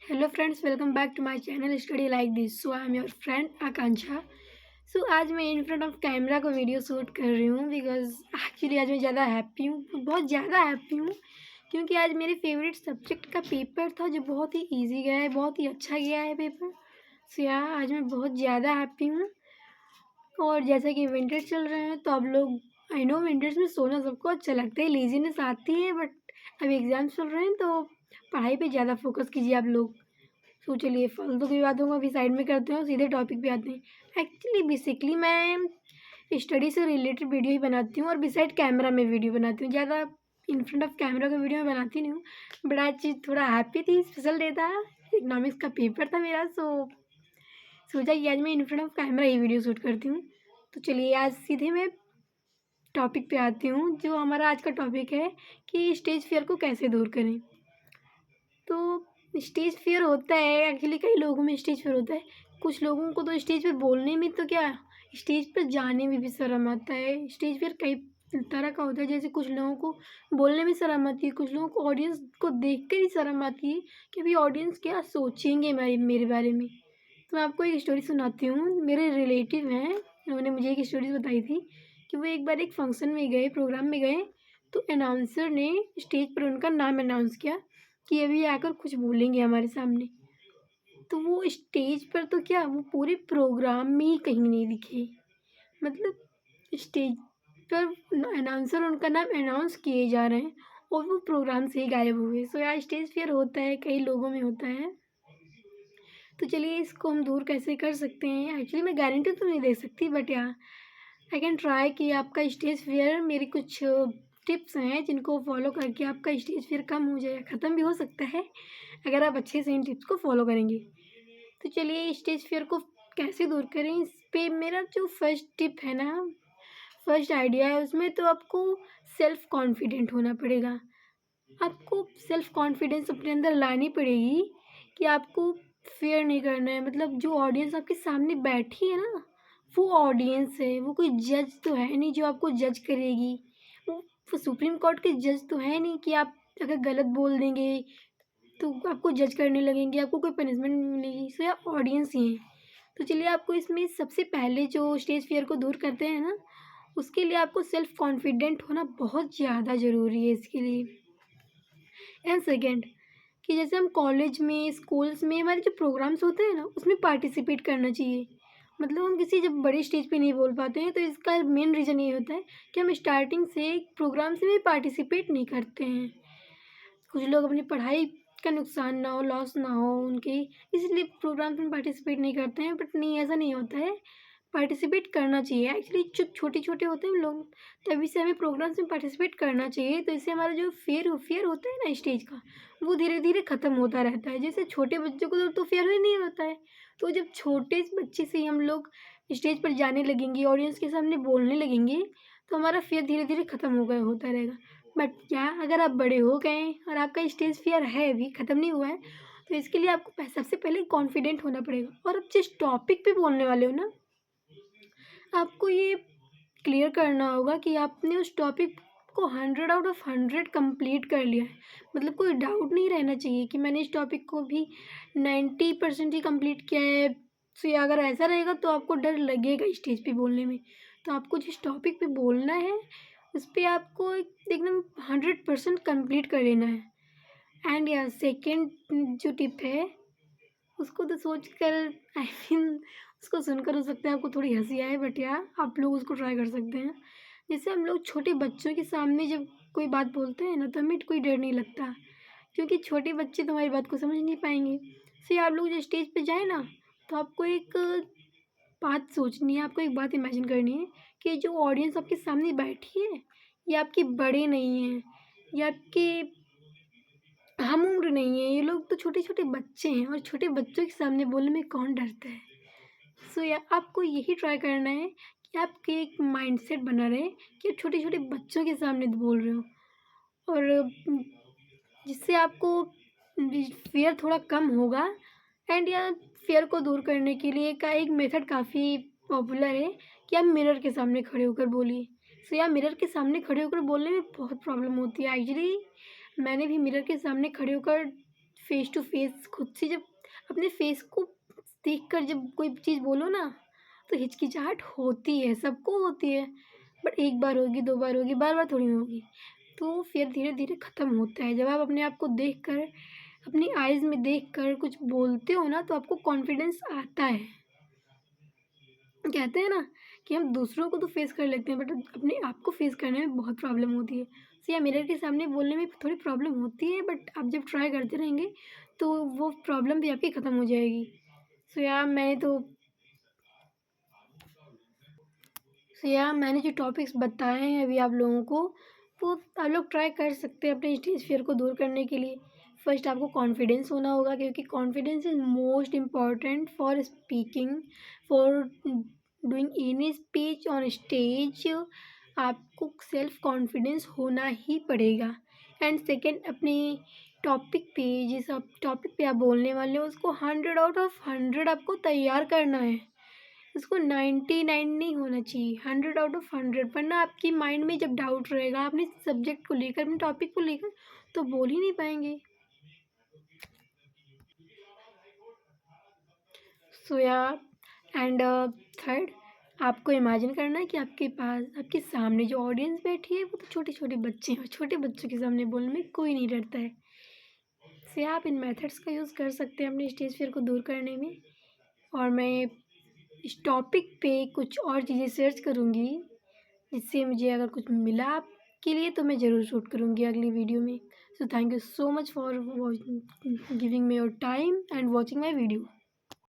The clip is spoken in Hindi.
Hello friends, welcome back to my channel study like this. So I am your friend Akanksha. सो आज मैं इन फ्रंट ऑफ कैमरा को वीडियो शूट कर रही हूँ बिकॉज एक्चुअली आज मैं ज़्यादा हैप्पी हूँ, बहुत ज़्यादा हैप्पी हूँ क्योंकि आज मेरे फेवरेट सब्जेक्ट का पेपर था जो बहुत ही इजी गया है, बहुत ही अच्छा गया है पेपर। सो यार आज मैं बहुत ज़्यादा हैप्पी हूँ। और जैसा कि विंटर चल रहे हैं तो अब लोग, आई नो विंटर्स में सोना सबको अच्छा लगता है, लेजीनेस आती है, बट अभी एग्ज़ाम्स चल रहे हैं तो पढ़ाई पे ज़्यादा फोकस कीजिए आप लोग। तो चलिए फालतू की बातों को अभी साइड में करते हैं और सीधे टॉपिक पे आते हैं। एक्चुअली बेसिकली मैं स्टडी से रिलेटेड वीडियो ही बनाती हूँ और बिसाइड कैमरा में वीडियो बनाती हूँ। ज़्यादा इन फ्रंट ऑफ कैमरा का वीडियो मैं बनाती नहीं हूँ, बट आज चीज़ थोड़ा हैप्पी थी, स्पेशल डे था, इकोनॉमिक्स का पेपर था मेरा। सोचा कि आज मैं in front of camera he video shoot करती हूँ। तो चलिए आज सीधे मैं टॉपिक पे आती हूँ। जो हमारा आज का टॉपिक है कि स्टेज फियर को कैसे दूर करें। तो स्टेज फियर होता है, एक्चुअली कई लोगों में स्टेज फियर होता है। कुछ लोगों को तो स्टेज पर बोलने में तो क्या, स्टेज पर जाने में भी शर्म आता है। स्टेज फियर कई तरह का होता है, जैसे कुछ लोगों को बोलने में शर्म आती है, कुछ लोगों को ऑडियंस को देख कर ही शर्म आती है कि अभी ऑडियंस क्या सोचेंगे मेरे बारे में। तो मैं आपको एक स्टोरी सुनाती हूँ। मेरे रिलेटिव हैं, उन्होंने मुझे एक स्टोरी बताई थी कि वो एक बार एक फंक्शन में गए, प्रोग्राम में गए, तो अनाउंसर ने स्टेज पर उनका नाम अनाउंस किया कि अभी आकर कुछ बोलेंगे हमारे सामने। तो वो स्टेज पर तो क्या, वो पूरे प्रोग्राम में ही कहीं नहीं दिखे। मतलब स्टेज पर अनाउंसर उनका नाम अनाउंस किए जा रहे हैं और वो प्रोग्राम से ही गायब हुए। सो यार स्टेज फियर होता है, कई लोगों में होता है। तो चलिए इसको हम दूर कैसे कर सकते हैं। एक्चुअली मैं गारंटी तो नहीं दे सकती, बट यार आई कैन ट्राई कि आपका स्टेज फियर, मेरी कुछ टिप्स हैं जिनको फॉलो करके आपका स्टेज फियर कम हो जाए, ख़त्म भी हो सकता है अगर आप अच्छे से इन टिप्स को फॉलो करेंगे। तो चलिए स्टेज फियर को कैसे दूर करें, इस पे मेरा जो फर्स्ट टिप है ना, फर्स्ट आइडिया है, उसमें तो आपको सेल्फ कॉन्फिडेंट होना पड़ेगा। आपको सेल्फ कॉन्फिडेंस अपने अंदर लानी पड़ेगी कि आपको फेयर नहीं करना है। मतलब जो ऑडियंस आपके सामने बैठी है ना, वो ऑडियंस है, वो कोई जज तो है नहीं जो आपको जज करेगी। वो सुप्रीम कोर्ट के जज तो है नहीं कि आप अगर गलत बोल देंगे तो आपको जज करने लगेंगे, आपको कोई पनिशमेंट मिलेगी। सो यार ऑडियंस ही है। तो चलिए आपको इसमें सबसे पहले जो स्टेज फियर को दूर करते हैं ना, उसके लिए आपको सेल्फ कॉन्फिडेंट होना बहुत ज़्यादा ज़रूरी है इसके लिए। एंड सेकेंड, कि जैसे हम कॉलेज में, स्कूल्स में हमारे जो प्रोग्राम्स होते हैं ना, उसमें पार्टिसिपेट करना चाहिए। मतलब हम किसी जब बड़े स्टेज पे नहीं बोल पाते हैं तो इसका मेन रीज़न ये होता है कि हम स्टार्टिंग से प्रोग्राम से भी पार्टिसिपेट नहीं करते हैं। कुछ लोग अपनी पढ़ाई का नुकसान ना हो, लॉस ना हो उनकी, इसलिए प्रोग्राम्स में पार्टिसिपेट नहीं करते हैं। बट नहीं, ऐसा नहीं होता है, पार्टिसिपेट करना चाहिए। एक्चुअली जो छोटे छोटे होते हैं लोग, तभी से हमें प्रोग्राम्स में पार्टिसिपेट करना चाहिए। तो इससे हमारा जो फियर होता है ना स्टेज का, वो धीरे धीरे ख़त्म होता रहता है। जैसे छोटे बच्चों को तो फियर ही नहीं होता है। तो जब छोटे बच्चे से ही हम लोग स्टेज पर जाने लगेंगे, ऑडियंस के सामने बोलने लगेंगे, तो हमारा फियर धीरे धीरे ख़त्म होता रहेगा। बट क्या अगर आप बड़े हो गए और आपका स्टेज फियर है अभी ख़त्म नहीं हुआ है, तो इसके लिए आपको सबसे पहले कॉन्फिडेंट होना पड़ेगा। और अब जिस टॉपिक पे बोलने वाले हो ना, आपको ये क्लियर करना होगा कि आपने उस टॉपिक को 100 आउट ऑफ 100 कंप्लीट कर लिया है। मतलब कोई डाउट नहीं रहना चाहिए कि मैंने इस टॉपिक को भी 90% ही कंप्लीट किया है। सो ये अगर ऐसा रहेगा तो आपको डर लगेगा स्टेज पे बोलने में। तो आपको जिस टॉपिक पे बोलना है उस पर आपको एकदम 100% कंप्लीट कर लेना है। एंड या सेकेंड जो टिप है, उसको तो सोच कर आई मीन उसको सुनकर हो सकता है आपको थोड़ी हंसी आए, बट यार आप लोग उसको ट्राई कर सकते हैं। जैसे हम लोग छोटे बच्चों के सामने जब कोई बात बोलते हैं ना, तो हमें कोई डर नहीं लगता क्योंकि छोटे बच्चे तो हमारी बात को समझ नहीं पाएंगे। सो आप लोग जब स्टेज पे जाए ना, तो आपको एक बात सोचनी है, आपको एक बात इमेजिन करनी है कि जो ऑडियंस आपके सामने बैठी है, ये आपके बड़े नहीं हैं, ये आपके हम उम्र नहीं है, ये लोग तो छोटे छोटे बच्चे हैं और छोटे बच्चों के सामने बोलने में कौन डरता है। सो या आपको यही ट्राई करना है कि आपके एक माइंडसेट बना रहे कि आप छोटे छोटे बच्चों के सामने बोल रहे हो। और जिससे आपको फियर थोड़ा कम होगा। एंड या फियर को दूर करने के लिए का एक मेथड काफ़ी पॉपुलर है कि आप मिरर के सामने खड़े होकर बोलिए। सो या मिरर के सामने खड़े होकर बोलने में बहुत प्रॉब्लम होती है। एक्चुअली मैंने भी मिरर के सामने खड़े होकर फेस टू फेस खुद से जब अपने फेस को देख कर जब कोई चीज़ बोलो ना, तो हिचकिचाहट होती है, सबको होती है। बट एक बार होगी, 2 बार होगी, बार-बार थोड़ी ना होगी। तो फिर धीरे-धीरे ख़त्म होता है। जब आप अपने आप को देख कर, अपनी आइज़ में देख कर कुछ बोलते हो ना, तो आपको कॉन्फिडेंस आता है। कहते हैं ना कि हम दूसरों को तो फेस कर लेते हैं, बट अपने आप को फेस करने में बहुत प्रॉब्लम होती है। सो या मिरर के सामने बोलने में थोड़ी प्रॉब्लम होती है, बट आप जब ट्राई करते रहेंगे तो वो प्रॉब्लम भी आपकी ख़त्म हो जाएगी। सो या मैंने जो टॉपिक्स बताए हैं अभी आप लोगों को, वो आप लोग ट्राई कर सकते हैं अपने स्टेज फ़ियर को दूर करने के लिए। फर्स्ट आपको कॉन्फिडेंस होना होगा, क्योंकि confidence is most important for speaking, for doing any speech on stage. आपको सेल्फ कॉन्फिडेंस होना ही पड़ेगा। एंड सेकेंड, अपने टॉपिक पे, जिस आप टॉपिक पे आप बोलने वाले हो, उसको 100 आउट ऑफ 100 आपको तैयार करना है। उसको 99 नहीं होना चाहिए, 100 आउट ऑफ 100। वरना आपकी माइंड में जब डाउट रहेगा अपने सब्जेक्ट को लेकर, अपने टॉपिक को लेकर, तो बोल ही नहीं पाएंगे। सो या एंड थर्ड, आपको इमेजिन करना है कि आपके पास, आपके सामने जो ऑडियंस बैठी है वो तो छोटे छोटे बच्चे हैं, और छोटे बच्चों के सामने बोलने में कोई नहीं डरता है। से आप इन मेथड्स का यूज़ कर सकते हैं अपने स्टेज फियर को दूर करने में। और मैं इस टॉपिक पे कुछ और चीज़ें सर्च करूँगी, जिससे मुझे अगर कुछ मिला आपके लिए तो मैं ज़रूर शूट करूँगी अगली वीडियो में। So thank you so much for giving me your time and watching my video.